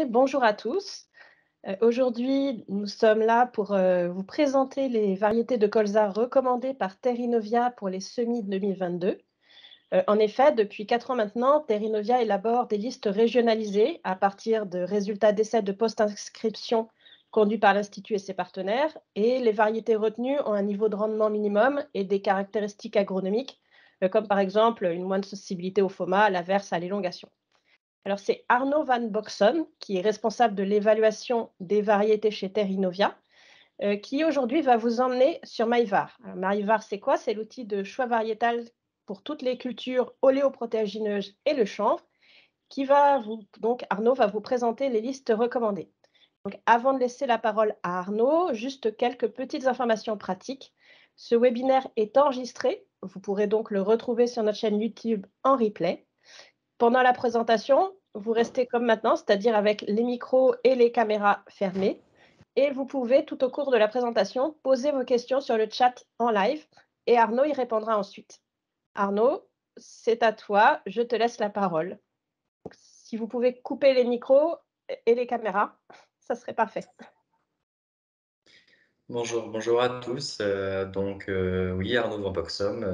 Bonjour à tous. Aujourd'hui, nous sommes là pour vous présenter les variétés de colza recommandées par Terrinovia pour les semis 2022. En effet, depuis 4 ans maintenant, Terrinovia élabore des listes régionalisées à partir de résultats d'essais de post-inscription conduits par l'Institut et ses partenaires. Et les variétés retenues ont un niveau de rendement minimum et des caractéristiques agronomiques, comme par exemple une moindre sensibilité au FOMA, à l'averse, à l'élongation. Alors, c'est Arnaud Van Boxon, qui est responsable de l'évaluation des variétés chez Terrinovia, qui aujourd'hui va vous emmener sur Maïvar. Alors, Maïvar, c'est quoi? C'est l'outil de choix variétal pour toutes les cultures oléoprotéagineuses et le chanvre, donc Arnaud va vous présenter les listes recommandées. Donc, avant de laisser la parole à Arnaud, juste quelques petites informations pratiques. Ce webinaire est enregistré. Vous pourrez donc le retrouver sur notre chaîne YouTube en replay. Pendant la présentation, vous restez comme maintenant, c'est-à-dire avec les micros et les caméras fermés. Et vous pouvez, tout au cours de la présentation, poser vos questions sur le chat en live et Arnaud y répondra ensuite. Arnaud, c'est à toi, je te laisse la parole. Donc, si vous pouvez couper les micros et les caméras, ça serait parfait. Bonjour à tous. Oui, Arnaud Van Boxom,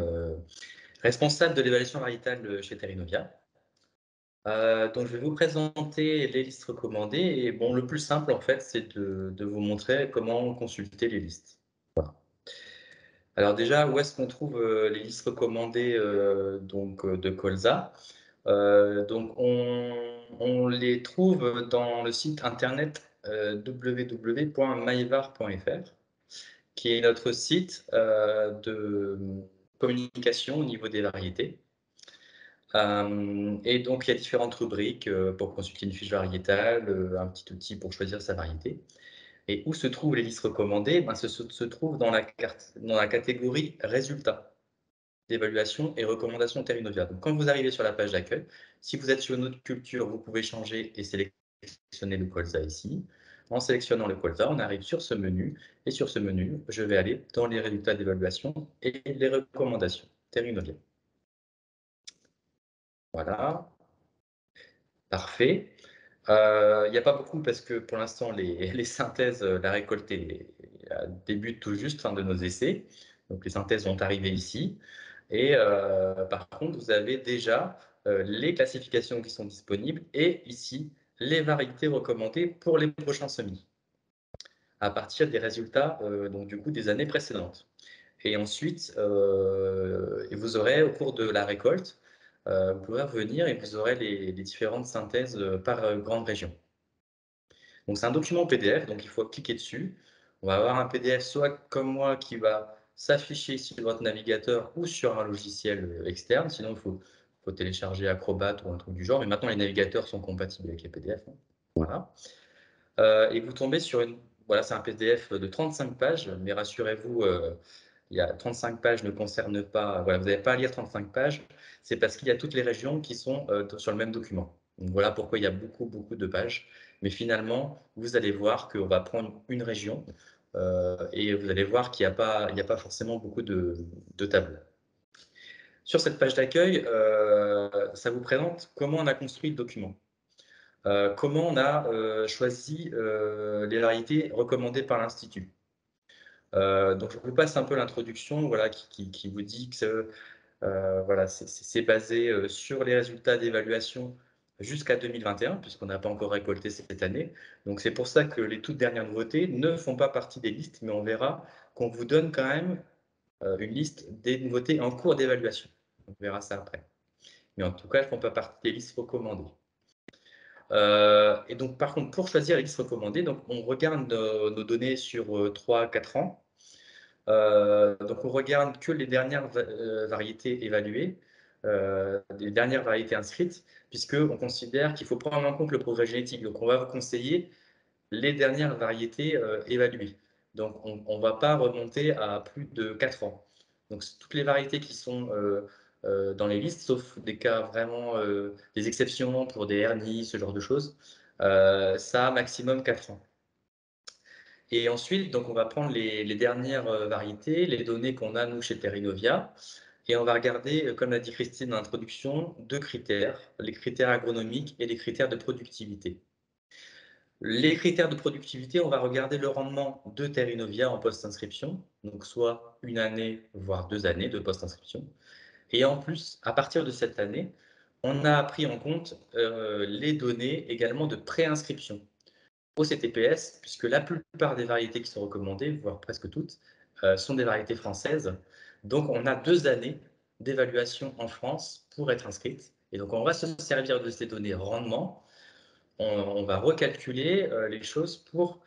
responsable de l'évaluation variétale chez Terrinovia. Donc, je vais vous présenter les listes recommandées. Et bon, le plus simple, en fait, c'est de vous montrer comment consulter les listes. Voilà. Alors déjà, où est-ce qu'on trouve les listes recommandées de colza? On les trouve dans le site internet www.maivar.fr, qui est notre site de communication au niveau des variétés. Et donc, il y a différentes rubriques pour consulter une fiche variétale, un petit outil pour choisir sa variété. Et où se trouvent les listes recommandées? Se trouve dans la catégorie résultats d'évaluation et recommandations Terrinovia. Donc, quand vous arrivez sur la page d'accueil, si vous êtes sur une autre culture, vous pouvez changer et sélectionner le colza ici. En sélectionnant le colza, on arrive sur ce menu. Et sur ce menu, je vais aller dans les résultats d'évaluation et les recommandations Terrinovia. Voilà, parfait. Il n'y a pas beaucoup parce que pour l'instant, les synthèses, la récolte débute tout juste de nos essais. Donc, les synthèses vont arriver ici. Et par contre, vous avez déjà les classifications qui sont disponibles et ici, les variétés recommandées pour les prochains semis à partir des résultats des années précédentes. Et ensuite, vous aurez au cours de la récolte, vous pourrez revenir et vous aurez les différentes synthèses par grande région. Donc c'est un document PDF, donc il faut cliquer dessus. On va avoir un PDF soit comme moi qui va s'afficher sur votre navigateur ou sur un logiciel externe. Sinon, il faut télécharger Acrobat ou un truc du genre. Mais maintenant, les navigateurs sont compatibles avec les PDF. Voilà. Et vous tombez sur Voilà, c'est un PDF de 35 pages, mais rassurez-vous, il y a 35 pages ne concernent pas. Voilà, vous n'avez pas à lire 35 pages. C'est parce qu'il y a toutes les régions qui sont sur le même document. Donc voilà pourquoi il y a beaucoup de pages. Mais finalement, vous allez voir qu'on va prendre une région et vous allez voir qu'il n'y a pas forcément beaucoup de tableaux. Sur cette page d'accueil, ça vous présente comment on a construit le document. Comment on a choisi les variétés recommandées par l'Institut. Donc, je vous passe un peu l'introduction voilà, qui vous dit que voilà, c'est basé sur les résultats d'évaluation jusqu'à 2021, puisqu'on n'a pas encore récolté cette année. Donc, c'est pour ça que les toutes dernières nouveautés ne font pas partie des listes, mais on verra qu'on vous donne quand même une liste des nouveautés en cours d'évaluation. On verra ça après. Mais en tout cas, elles ne font pas partie des listes recommandées. Et donc, par contre, pour choisir les listes recommandées, donc, on regarde nos données sur 3-4 ans. Donc, on regarde que les dernières variétés évaluées, les dernières variétés inscrites, puisqu'on considère qu'il faut prendre en compte le progrès génétique. Donc, on va vous conseiller les dernières variétés évaluées. Donc, on ne va pas remonter à plus de 4 ans. Donc, toutes les variétés qui sont dans les listes, sauf des cas vraiment, des exceptions pour des hernies, ce genre de choses, ça a maximum 4 ans. Et ensuite, donc, on va prendre les dernières variétés, les données qu'on a, nous, chez Terrinovia, et on va regarder, comme l'a dit Christine dans l'introduction, deux critères, les critères agronomiques et les critères de productivité. Les critères de productivité, on va regarder le rendement de Terrinovia en post-inscription, donc soit 1 année, voire 2 années de post-inscription. Et en plus, à partir de cette année, on a pris en compte les données également de préinscription au CTPS, puisque la plupart des variétés qui sont recommandées, voire presque toutes, sont des variétés françaises. Donc, on a 2 années d'évaluation en France pour être inscrite. Et donc, on va se servir de ces données rendement. On va recalculer les choses pour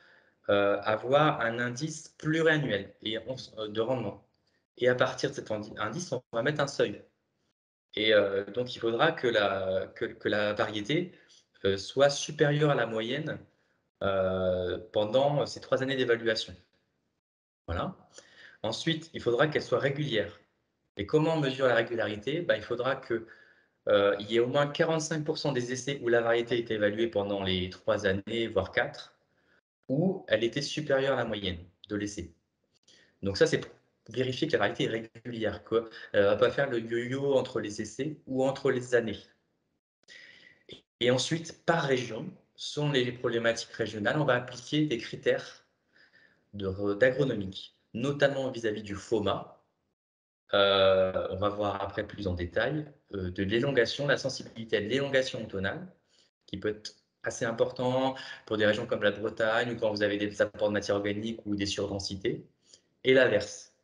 avoir un indice pluriannuel de rendement. Et à partir de cet indice, on va mettre un seuil. Et donc, il faudra que la variété soit supérieure à la moyenne pendant ces 3 années d'évaluation. Voilà. Ensuite, il faudra qu'elle soit régulière. Et comment on mesure la régularité? Il faudra qu'il y ait au moins 45% des essais où la variété est évaluée pendant les 3 années, voire 4, où elle était supérieure à la moyenne de l'essai. Donc ça, c'est pour vérifier que la variété est régulière, quoi. Elle ne va pas faire le yo-yo entre les essais ou entre les années. Et ensuite, par région, selon les problématiques régionales, on va appliquer des critères d'agronomique, notamment vis-à-vis du FOMA. On va voir après plus en détail, de l'élongation, la sensibilité à l'élongation tonale, qui peut être assez important pour des régions comme la Bretagne ou quand vous avez des apports de matière organique ou des surdensités, et l'inverse.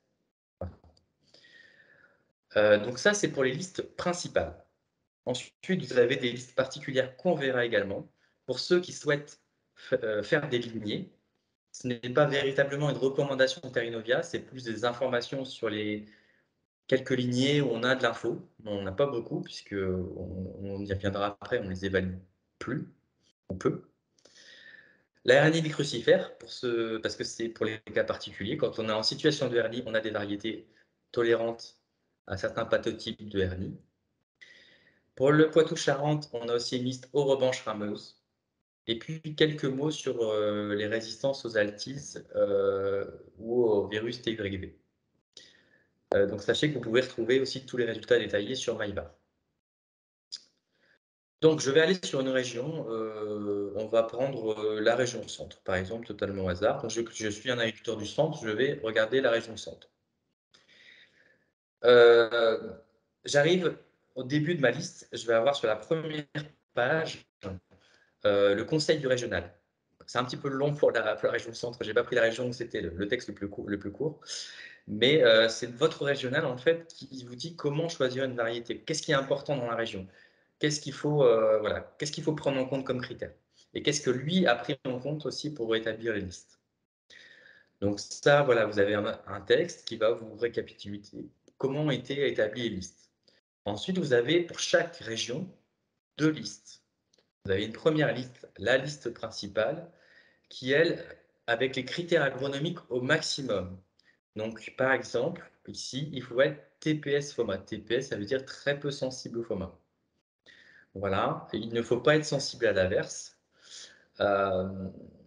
Donc ça, c'est pour les listes principales. Ensuite, vous avez des listes particulières qu'on verra également. Pour ceux qui souhaitent faire des lignées, ce n'est pas véritablement une recommandation de Terrinovia, c'est plus des informations sur les quelques lignées où on a de l'info. On n'a pas beaucoup, puisqu'on y reviendra après, on ne les évalue plus, ou peu. La hernie des crucifères, parce que c'est pour les cas particuliers. Quand on est en situation de hernie, on a des variétés tolérantes à certains pathotypes de hernie. Pour le Poitou-Charentes, on a aussi une liste aux rebanches rameuses. Et puis quelques mots sur les résistances aux altises ou au virus TYV. Donc sachez que vous pouvez retrouver aussi tous les résultats détaillés sur MyVar. Donc je vais aller sur une région, on va prendre la région centre, par exemple, totalement au hasard. Donc, je suis un agriculteur du centre, je vais regarder la région centre. J'arrive au début de ma liste, je vais avoir sur la première page le conseil du régional. C'est un petit peu long pour la région centre, je n'ai pas pris la région où c'était le texte le plus court. Mais c'est votre régional, en fait, qui vous dit comment choisir une variété. Qu'est-ce qui est important dans la région? Qu'est-ce qu'il faut, voilà, qu'est-ce qu'il faut prendre en compte comme critère? Et qu'est-ce que lui a pris en compte aussi pour établir les listes? Donc ça, voilà, vous avez un texte qui va vous récapituler comment ont été établies les listes. Ensuite, vous avez pour chaque région 2 listes. Vous avez une première liste, la liste principale, qui, elle, avec les critères agronomiques au maximum. Donc, par exemple, ici, il faut être TPS FOMA. TPS, ça veut dire très peu sensible au FOMA. Voilà, et il ne faut pas être sensible à l'averse.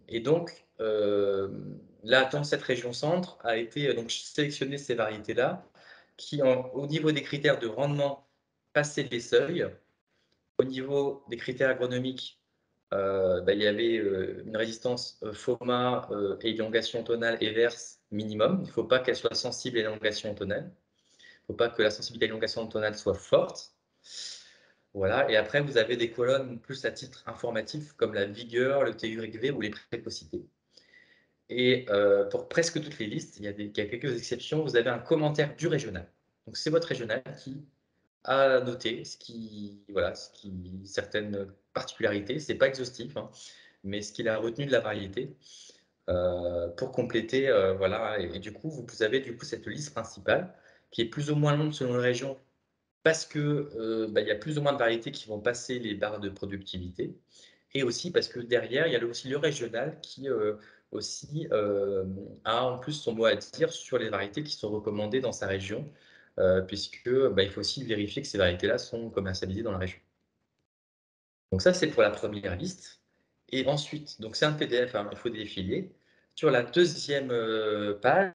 Et donc, là, dans cette région centre, a été donc sélectionné ces variétés-là, qui, au niveau des critères de rendement, passaient les seuils. Au niveau des critères agronomiques, il y avait une résistance FOMA et élongation tonale et verse minimum. Il ne faut pas qu'elle soit sensible à l'élongation tonale. Il ne faut pas que la sensibilité à l'élongation tonale soit forte. Voilà. Et après, vous avez des colonnes plus à titre informatif, comme la vigueur, le TURV ou les précocités. Et pour presque toutes les listes, il y a quelques exceptions, vous avez un commentaire du régional. Donc, c'est votre régional qui a noté certaines particularités. Ce n'est pas exhaustif, hein, mais ce qu'il a retenu de la variété pour compléter. Voilà. Et du coup, vous avez cette liste principale qui est plus ou moins longue selon les régions parce que il y a plus ou moins de variétés qui vont passer les barres de productivité et aussi parce que derrière, il y a aussi le régional qui aussi a en plus son mot à dire sur les variétés qui sont recommandées dans sa région, puisque il faut aussi vérifier que ces variétés-là sont commercialisées dans la région. Donc ça, c'est pour la première liste. Et ensuite, donc c'est un PDF, hein, il faut défiler. Sur la deuxième page,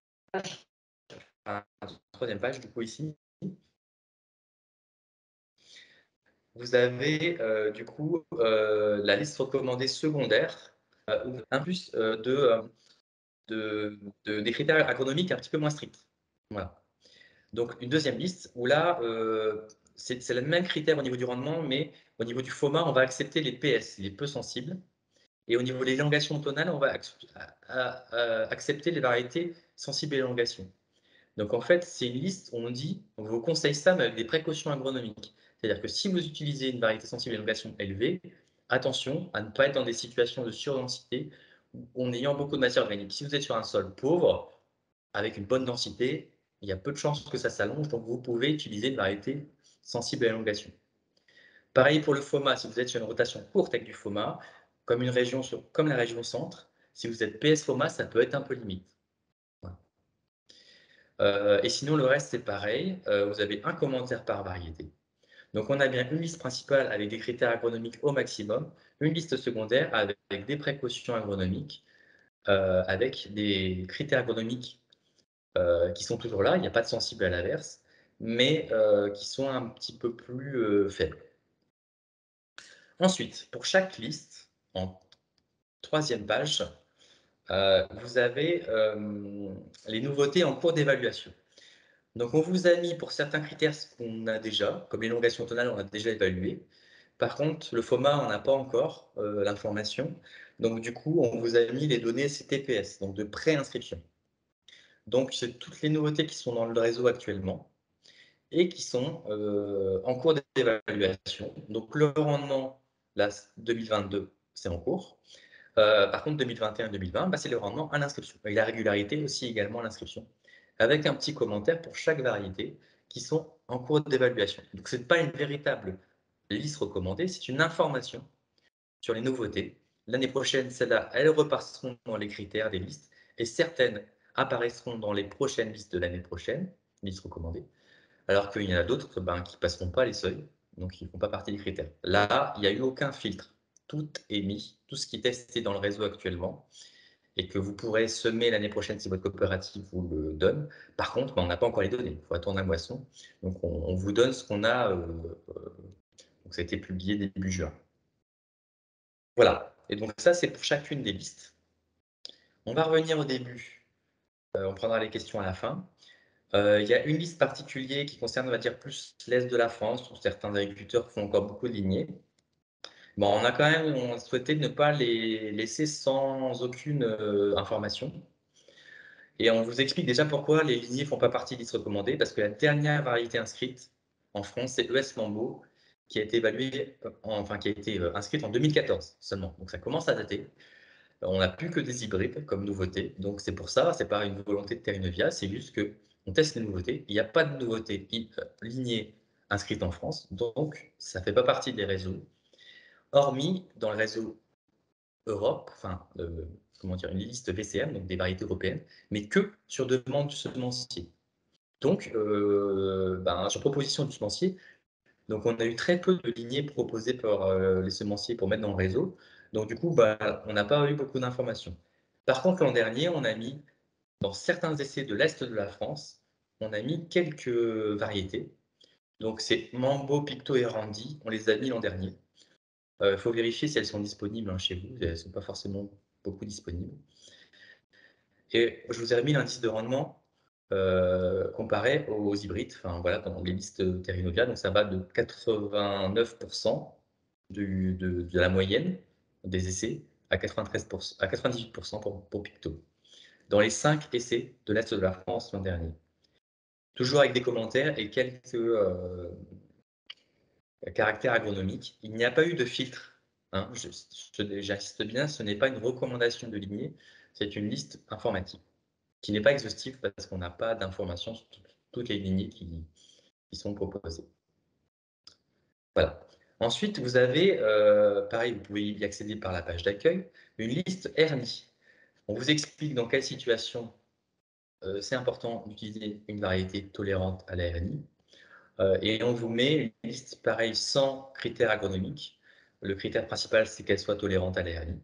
enfin, troisième page, du coup ici, vous avez du coup la liste recommandée secondaire ou un plus des critères agronomiques un petit peu moins stricts. Voilà. Donc une deuxième liste où là, c'est le même critère au niveau du rendement, mais au niveau du FOMA, on va accepter les PS, les peu sensibles. Et au niveau de l'élongation tonale, on va accepter les variétés sensibles à l'élongation. Donc en fait, c'est une liste où on dit, on vous conseille ça, mais avec des précautions agronomiques. C'est-à-dire que si vous utilisez une variété sensible à l'élongation élevée, attention à ne pas être dans des situations de surdensité en ayant beaucoup de matière organique. Si vous êtes sur un sol pauvre, avec une bonne densité, il y a peu de chances que ça s'allonge, donc vous pouvez utiliser une variété sensible à l'élongation. Pareil pour le FOMA, si vous êtes sur une rotation courte avec du FOMA, comme la région centre, si vous êtes PS FOMA, ça peut être un peu limite. Voilà. Et sinon, le reste, c'est pareil. Vous avez un commentaire par variété. Donc, on a bien une liste principale avec des critères agronomiques au maximum, une liste secondaire avec des précautions agronomiques, avec des critères agronomiques qui sont toujours là, il n'y a pas de sensible à l'inverse, mais qui sont un petit peu plus faibles. Ensuite, pour chaque liste, en troisième page, vous avez les nouveautés en cours d'évaluation. Donc, on vous a mis pour certains critères ce qu'on a déjà, comme l'élongation tonale, on a déjà évalué. Par contre, le FOMA, on n'a pas encore l'information. Donc, du coup, on vous a mis les données CTPS, donc de pré-inscription. Donc, c'est toutes les nouveautés qui sont dans le réseau actuellement et qui sont en cours d'évaluation. Donc, le rendement, là, 2022, c'est en cours. Par contre, 2021-2020, bah, c'est le rendement à l'inscription. Et la régularité aussi également à l'inscription, avec un petit commentaire pour chaque variété qui sont en cours d'évaluation. Donc, ce n'est pas une véritable liste recommandée, c'est une information sur les nouveautés. L'année prochaine, celles-là, elles repasseront dans les critères des listes et certaines apparaîtront dans les prochaines listes de l'année prochaine, listes recommandées, alors qu'il y en a d'autres qui ne passeront pas les seuils, donc ils ne font pas partie des critères. Là, il n'y a eu aucun filtre. Tout est mis, tout ce qui est testé dans le réseau actuellement et que vous pourrez semer l'année prochaine si votre coopérative vous le donne. Par contre, on n'a pas encore les données, il faut attendre la moisson. Donc on vous donne ce qu'on a, donc ça a été publié début juin. Voilà, et donc ça c'est pour chacune des listes. On va revenir au début, on prendra les questions à la fin. Il y a une liste particulière qui concerne, on va dire, plus l'est de la France, où certains agriculteurs font encore beaucoup de lignées. Bon, on a quand même souhaité ne pas les laisser sans aucune information. Et on vous explique déjà pourquoi les lignées ne font pas partie des listes recommandées, parce que la dernière variété inscrite en France, c'est ES Mambo, qui a été évaluée, enfin qui a été inscrite en 2014 seulement. Donc ça commence à dater. On n'a plus que des hybrides comme nouveauté. Donc c'est pour ça, c'est pas une volonté de Terrinovia, c'est juste que on teste les nouveautés. Il n'y a pas de nouveauté lignée inscrite en France, donc ça ne fait pas partie des réseaux, hormis dans le réseau Europe, enfin, comment dire, une liste VCM, donc des variétés européennes, mais que sur demande du semencier. Donc, sur proposition du semencier, donc on a eu très peu de lignées proposées par les semenciers pour mettre dans le réseau. Donc du coup, on n'a pas eu beaucoup d'informations. Par contre, l'an dernier, on a mis, dans certains essais de l'Est de la France, on a mis quelques variétés. Donc c'est Mambo, Picto et Randy, on les a mis l'an dernier. Il faut vérifier si elles sont disponibles chez vous, elles ne sont pas forcément beaucoup disponibles. Et je vous ai remis l'indice de rendement comparé aux hybrides, enfin voilà, dans les listes Terrinovia, donc ça va de 89% de la moyenne des essais à 93%, à 98% pour Picto. Dans les 5 essais de l'Est de la France l'an dernier. Toujours avec des commentaires et quelques caractères agronomiques. Il n'y a pas eu de filtre. Hein, j'insiste bien, ce n'est pas une recommandation de lignée, c'est une liste informative qui n'est pas exhaustive parce qu'on n'a pas d'informations sur toutes les lignées qui sont proposées. Voilà. Ensuite, vous avez, pareil, vous pouvez y accéder par la page d'accueil, une liste RNI. On vous explique dans quelle situation c'est important d'utiliser une variété tolérante à la RNI. Et on vous met une liste pareille sans critères agronomiques. Le critère principal, c'est qu'elle soit tolérante à la RNI.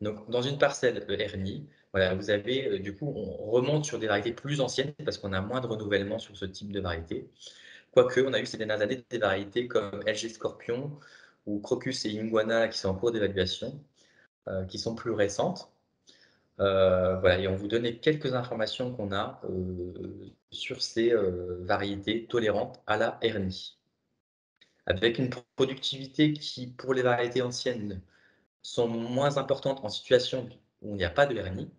Donc, dans une parcelle RNI, voilà, vous avez, du coup, on remonte sur des variétés plus anciennes parce qu'on a moins de renouvellement sur ce type de variété. Quoique, on a eu ces dernières années des variétés comme LG Scorpion ou Crocus et Iguana qui sont en cours d'évaluation. qui sont plus récentes. Voilà, et on vous donner quelques informations qu'on a sur ces variétés tolérantes à la hernie. Avec une productivité qui, pour les variétés anciennes, sont moins importantes en situation où il n'y a pas de hernie.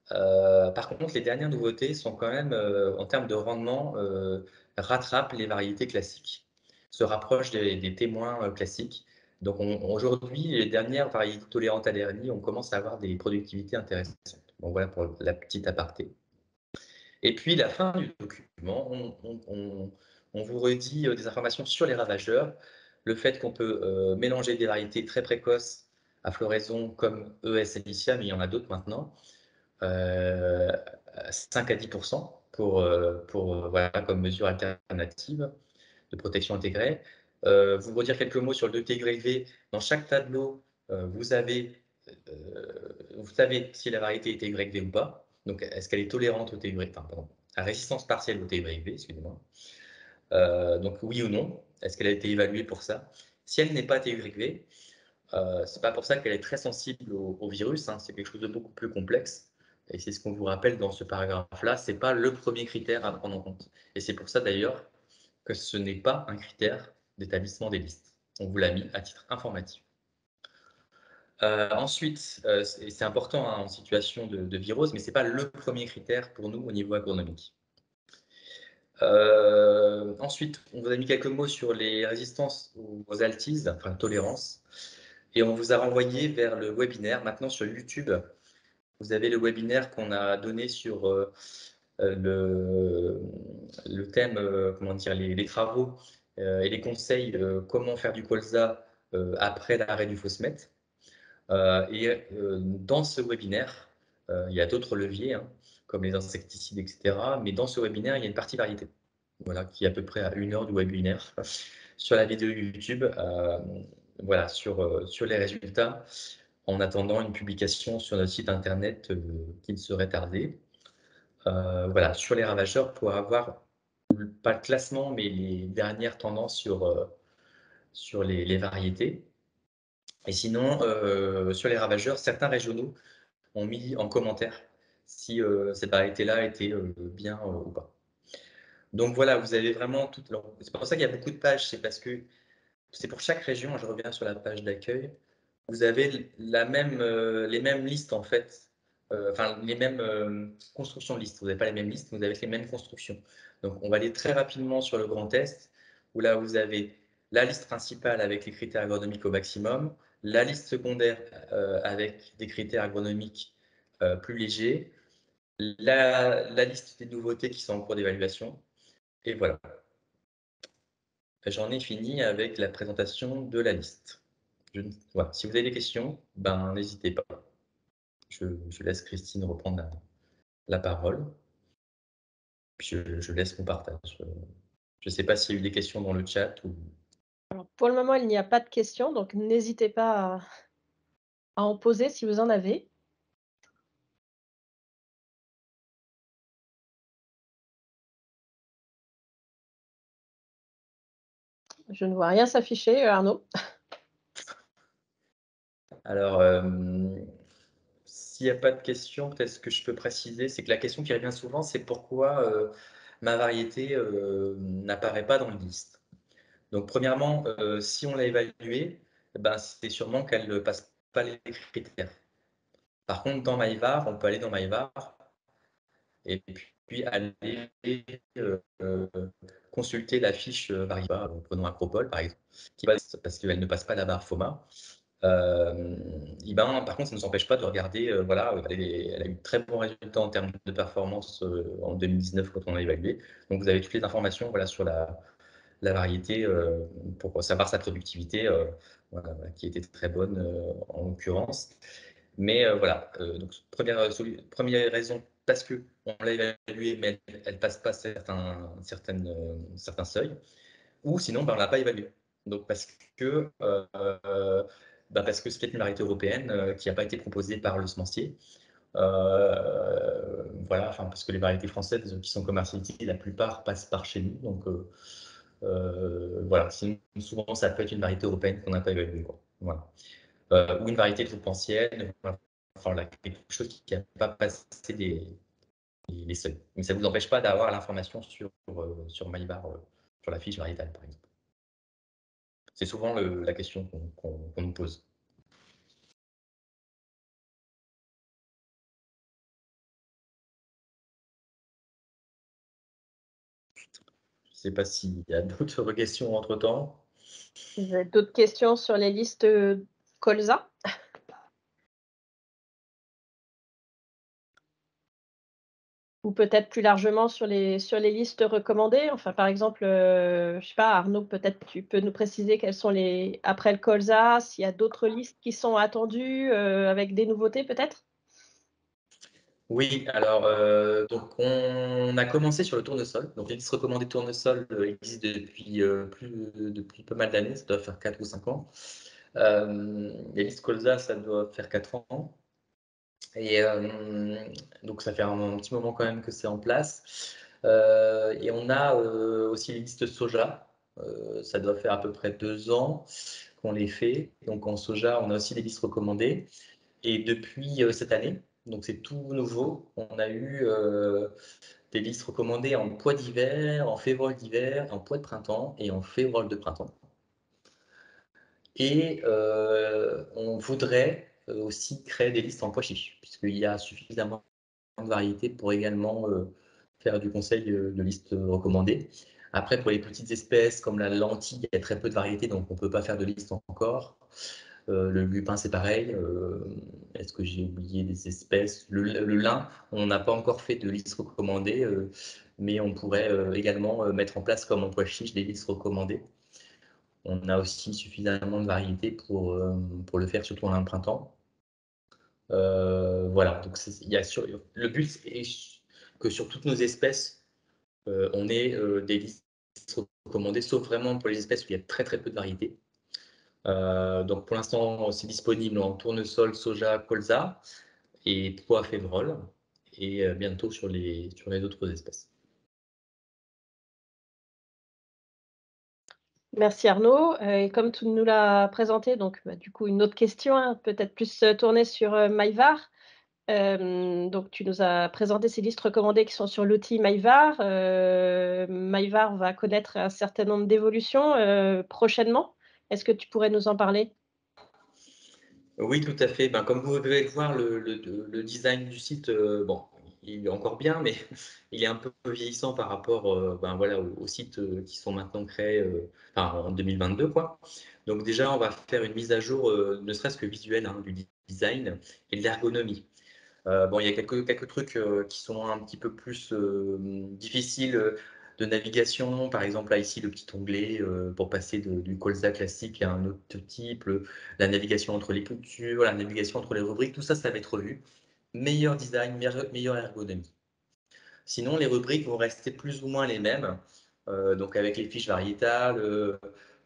Par contre, les dernières nouveautés sont quand même, en termes de rendement, rattrapent les variétés classiques, se rapprochent des témoins classiques. Donc aujourd'hui, les dernières variétés tolérantes à l'hernie, on commence à avoir des productivités intéressantes. Donc voilà pour la petite aparté. Et puis la fin du document, on vous redit des informations sur les ravageurs, le fait qu'on peut mélanger des variétés très précoces à floraison comme ES Elysia, mais il y en a d'autres maintenant, 5 à 10 voilà, comme mesure alternative de protection intégrée. Vous redire quelques mots sur le TYV. Dans chaque tableau, vous savez si la variété est TYV ou pas. Donc, est-ce qu'elle est tolérante au TYV, enfin, pardon, à résistance partielle au TYV, excusez-moi. Donc, oui ou non, est-ce qu'elle a été évaluée pour ça? Si elle n'est pas TYV, c'est pas pour ça qu'elle est très sensible au virus, hein, c'est quelque chose de beaucoup plus complexe. Et c'est ce qu'on vous rappelle dans ce paragraphe-là, c'est pas le premier critère à prendre en compte. Et c'est pour ça d'ailleurs que ce n'est pas un critère d'établissement des listes. On vous l'a mis à titre informatif. Ensuite, c'est important hein, en situation de virose, mais ce n'est pas le premier critère pour nous au niveau agronomique. Ensuite, on vous a mis quelques mots sur les résistances aux altises, enfin tolérances, et on vous a renvoyé vers le webinaire. Maintenant, sur YouTube, vous avez le webinaire qu'on a donné sur le thème, comment dire, les travaux et les conseils, comment faire du colza après l'arrêt du Fosmet. Dans ce webinaire, il y a d'autres leviers, hein, comme les insecticides, etc. Mais dans ce webinaire, il y a une partie variété, voilà, qui est à peu près à 1 heure du webinaire, sur la vidéo YouTube, voilà, sur les résultats, en attendant une publication sur notre site internet qui ne serait tardée. Voilà, sur les ravageurs, pour avoir, pas le classement, mais les dernières tendances sur les variétés. Et sinon, sur les ravageurs, certains régionaux ont mis en commentaire si cette variété-là était bien ou pas. Donc voilà, vous avez vraiment tout. C'est pour ça qu'il y a beaucoup de pages, c'est parce que c'est pour chaque région, je reviens sur la page d'accueil, vous avez les mêmes listes en fait, enfin les mêmes constructions de listes. Vous n'avez pas les mêmes listes, vous avez les mêmes constructions. Donc on va aller très rapidement sur le grand test, où là vous avez la liste principale avec les critères agronomiques au maximum, la liste secondaire avec des critères agronomiques plus légers, la liste des nouveautés qui sont en cours d'évaluation, et voilà. J'en ai fini avec la présentation de la liste. Voilà. Si vous avez des questions, ben, n'hésitez pas. Je laisse Christine reprendre la parole. Puis je laisse mon partage. Je ne sais pas s'il y a eu des questions dans le chat. Alors, pour le moment, il n'y a pas de questions, donc n'hésitez pas à en poser si vous en avez. Je ne vois rien s'afficher, Arnaud. Alors, s'il n'y a pas de questions, peut-être ce que je peux préciser, c'est que la question qui revient souvent, c'est pourquoi ma variété n'apparaît pas dans la liste. Donc, premièrement, si on l'a évaluée, ben, c'est sûrement qu'elle ne passe pas les critères. Par contre, dans MyVar, on peut aller dans MyVar et puis aller consulter la fiche Variva, prenons Acropole par exemple, parce qu'elle ne passe pas la barre FOMA. Par contre, ça ne nous empêche pas de regarder, voilà, elle a eu de très bons résultats en termes de performance en 2019 quand on a évalué. Donc vous avez toutes les informations voilà, sur la variété pour savoir sa productivité, voilà, qui était très bonne en l'occurrence. Mais voilà, donc première raison, parce qu'on l'a évaluée, mais elle ne passe pas certains seuils, ou sinon, on ne l'a pas évaluée. Donc parce que c'est une variété européenne qui n'a pas été proposée par le semencier. Voilà, parce que les variétés françaises qui sont commercialisées, la plupart passent par chez nous. Donc voilà, sinon, souvent ça peut être une variété européenne qu'on n'a pas évaluée. Voilà. ou une variété trop ancienne, enfin, quelque chose qui n'a pas passé les seuils. Mais ça ne vous empêche pas d'avoir l'information sur Maïvar, sur la fiche variétale, par exemple. C'est souvent la question qu'on nous pose. Je ne sais pas s'il y a d'autres questions entre-temps. Vous avez d'autres questions sur les listes, colza? Ou peut-être plus largement sur les listes recommandées? Enfin, par exemple, je sais pas, Arnaud, peut-être tu peux nous préciser quelles sont les après le colza, s'il y a d'autres listes qui sont attendues, avec des nouveautés peut-être? Oui, alors, donc on a commencé sur le tournesol. Donc les listes recommandées tournesol existent depuis pas mal d'années, ça doit faire 4 ou 5 ans. Les listes colza, ça doit faire 4 ans. Et donc ça fait un petit moment quand même que c'est en place. Et on a aussi les listes soja. Ça doit faire à peu près 2 ans qu'on les fait. Donc en soja, on a aussi des listes recommandées. Et depuis cette année, donc c'est tout nouveau, on a eu des listes recommandées en pois d'hiver, en févrole d'hiver, en pois de printemps et en févrole de printemps. Et on voudrait aussi créer des listes en pois chiches, puisqu'il y a suffisamment de variétés pour également faire du conseil de listes recommandées. Après, pour les petites espèces comme la lentille, il y a très peu de variétés, donc on ne peut pas faire de liste encore. Le lupin, c'est pareil. Est-ce que j'ai oublié des espèces? Le lin, on n'a pas encore fait de liste recommandée, mais on pourrait également mettre en place comme en pois chiche des listes recommandées. On a aussi suffisamment de variétés pour le faire, surtout en un printemps. Voilà, donc le but est que sur toutes nos espèces, on ait des listes recommandées, sauf vraiment pour les espèces où il y a très très peu de variétés. Donc pour l'instant, c'est disponible en tournesol, soja, colza et pois févrole, et bientôt sur les autres espèces. Merci Arnaud, et comme tu nous l'as présenté, donc bah, du coup une autre question, hein, peut-être plus, tournée sur, Maïvar. Donc tu nous as présenté ces listes recommandées qui sont sur l'outil Maïvar. Maïvar va connaître un certain nombre d'évolutions, prochainement. Est-ce que tu pourrais nous en parler? Oui, tout à fait. Ben, comme vous pouvez le voir, le design du site, bon, il est encore bien, mais il est un peu vieillissant par rapport ben, voilà, aux sites qui sont maintenant créés enfin, en 2022, quoi. Donc déjà, on va faire une mise à jour, ne serait-ce que visuelle, hein, du design et de l'ergonomie. Bon, il y a quelques trucs qui sont un petit peu plus difficiles de navigation. Par exemple, là, ici, le petit onglet pour passer du colza classique à un autre type, la navigation entre les cultures, la navigation entre les rubriques, tout ça, ça va être revu. Meilleur design, meilleure ergonomie. Sinon, les rubriques vont rester plus ou moins les mêmes, donc avec les fiches variétales,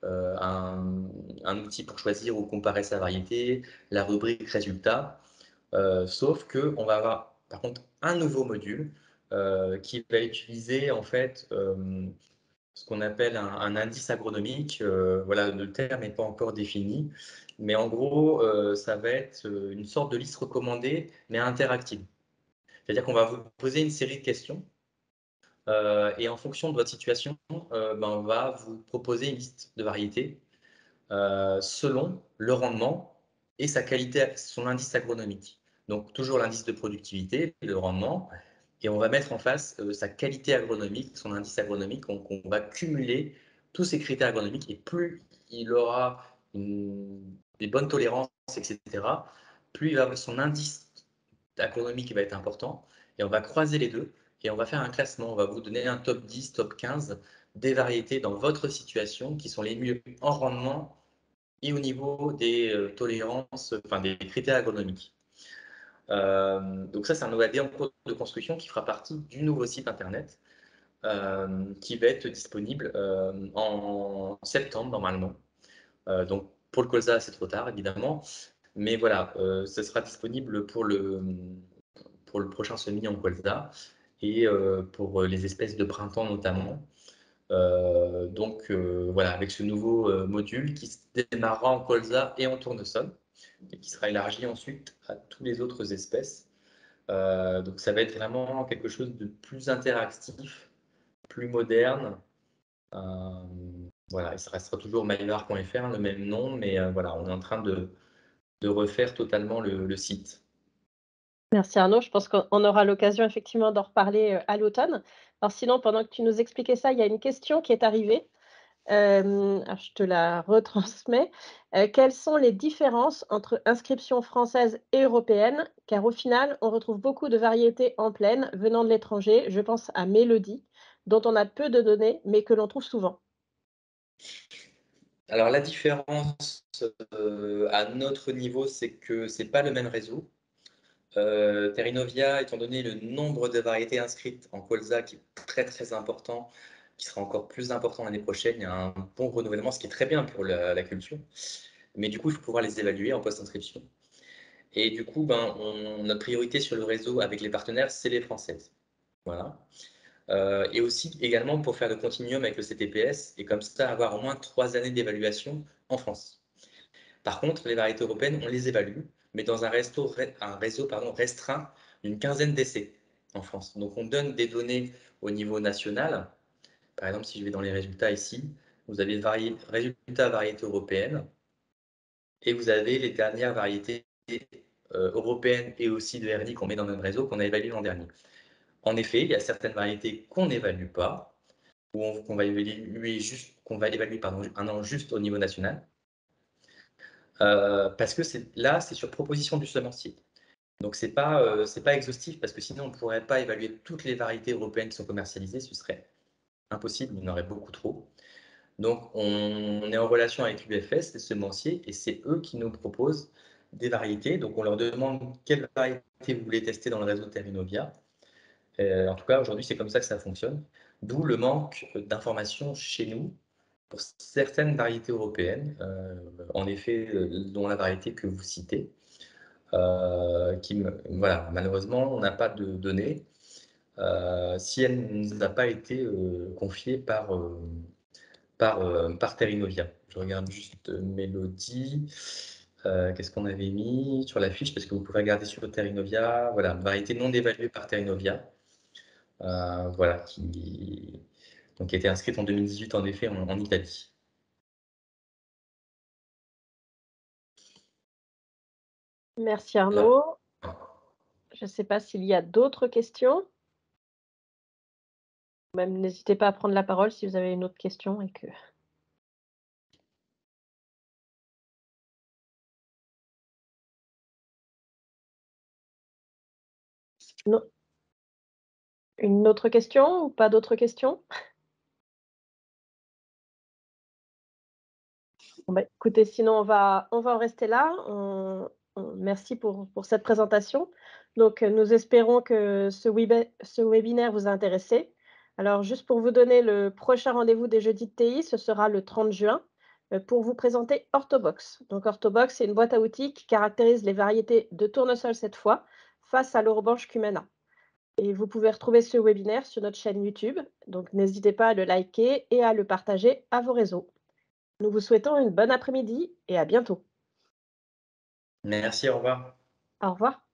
un outil pour choisir ou comparer sa variété, la rubrique résultat. Sauf qu'on va avoir par contre un nouveau module qui va utiliser en fait ce qu'on appelle un indice agronomique. Voilà, le terme n'est pas encore défini, mais en gros, ça va être une sorte de liste recommandée, mais interactive. C'est-à-dire qu'on va vous poser une série de questions et en fonction de votre situation, ben, on va vous proposer une liste de variétés selon le rendement et sa qualité, son indice agronomique. Donc toujours l'indice de productivité, le rendement, et on va mettre en face sa qualité agronomique, son indice agronomique. Donc on va cumuler tous ces critères agronomiques, et plus il aura des bonnes tolérances, etc., plus son indice agronomique va être important, et on va croiser les deux, et on va faire un classement. On va vous donner un top 10, top 15 des variétés dans votre situation qui sont les mieux en rendement et au niveau des tolérances, enfin des critères agronomiques. Donc ça, c'est un OAD en cours de construction qui fera partie du nouveau site internet qui va être disponible en septembre normalement. Donc pour le colza, c'est trop tard évidemment, mais voilà, ce sera disponible pour le prochain semis en colza et pour les espèces de printemps notamment. Donc voilà, avec ce nouveau module qui démarrera en colza et en tournesol. et qui sera élargi ensuite à toutes les autres espèces. Donc ça va être vraiment quelque chose de plus interactif, plus moderne. Voilà, et ça restera toujours mylar.fr, le même nom, mais voilà, on est en train de refaire totalement le site. Merci Arnaud, je pense qu'on aura l'occasion effectivement d'en reparler, à l'automne. Alors sinon, pendant que tu nous expliquais ça, il y a une question qui est arrivée. Alors je te la retransmets. Quelles sont les différences entre inscription française et européenne? Car au final, on retrouve beaucoup de variétés en plaine venant de l'étranger. Je pense à Mélodie, dont on a peu de données, mais que l'on trouve souvent. Alors la différence, à notre niveau, c'est que c'est pas le même réseau. Terrinovia, étant donné le nombre de variétés inscrites en colza qui est très, très important, qui sera encore plus important l'année prochaine, il y a un bon renouvellement, ce qui est très bien pour la culture. Mais du coup, il faut pouvoir les évaluer en post-inscription. Et du coup, ben, notre priorité sur le réseau avec les partenaires, c'est les françaises. Voilà. Et aussi également pour faire le continuum avec le CTPS et comme ça avoir au moins 3 années d'évaluation en France. Par contre, les variétés européennes, on les évalue, mais dans un réseau pardon, restreint d'une quinzaine d'essais en France. Donc on donne des données au niveau national. Par exemple, si je vais dans les résultats ici, vous avez résultats variétés européennes et vous avez les dernières variétés européennes et aussi de RNI qu'on met dans notre réseau qu'on a évalué l'an dernier. En effet, il y a certaines variétés qu'on n'évalue pas, ou qu'on va évaluer pardon, un an juste au niveau national, parce que là, c'est sur proposition du semencier. Donc c'est pas exhaustif parce que sinon on ne pourrait pas évaluer toutes les variétés européennes qui sont commercialisées, ce serait impossible, il y en aurait beaucoup trop. Donc on est en relation avec l'UFS, les semenciers, et c'est eux qui nous proposent des variétés. Donc on leur demande quelle variété vous voulez tester dans le réseau Terrinovia. En tout cas, aujourd'hui, c'est comme ça que ça fonctionne. D'où le manque d'informations chez nous pour certaines variétés européennes, en effet, dont la variété que vous citez. Voilà, malheureusement, on n'a pas de données. Si elle ne nous a pas été confiée par Terrinovia. Je regarde juste Mélodie. Qu'est-ce qu'on avait mis sur la fiche? Parce que vous pouvez regarder sur Terrinovia. Voilà, variété non évaluée par Terrinovia. Voilà, qui a été inscrite en 2018 en effet en Italie. Merci Voilà. Arnaud. Je ne sais pas s'il y a d'autres questions. Même n'hésitez pas à prendre la parole si vous avez une autre question et que non, une autre question ou pas d'autres questions? Bon, bah, écoutez, sinon on va en rester là. Merci pour cette présentation. Donc, nous espérons que ce webinaire vous a intéressé. Alors juste pour vous donner le prochain rendez-vous des Jeudis de TI, ce sera le 30 juin, pour vous présenter Orthobox. Donc Orthobox, c'est une boîte à outils qui caractérise les variétés de tournesol cette fois, face à l'Eurobanche Cumana. Et vous pouvez retrouver ce webinaire sur notre chaîne YouTube, donc n'hésitez pas à le liker et à le partager à vos réseaux. Nous vous souhaitons une bonne après-midi et à bientôt. Merci, au revoir. Au revoir.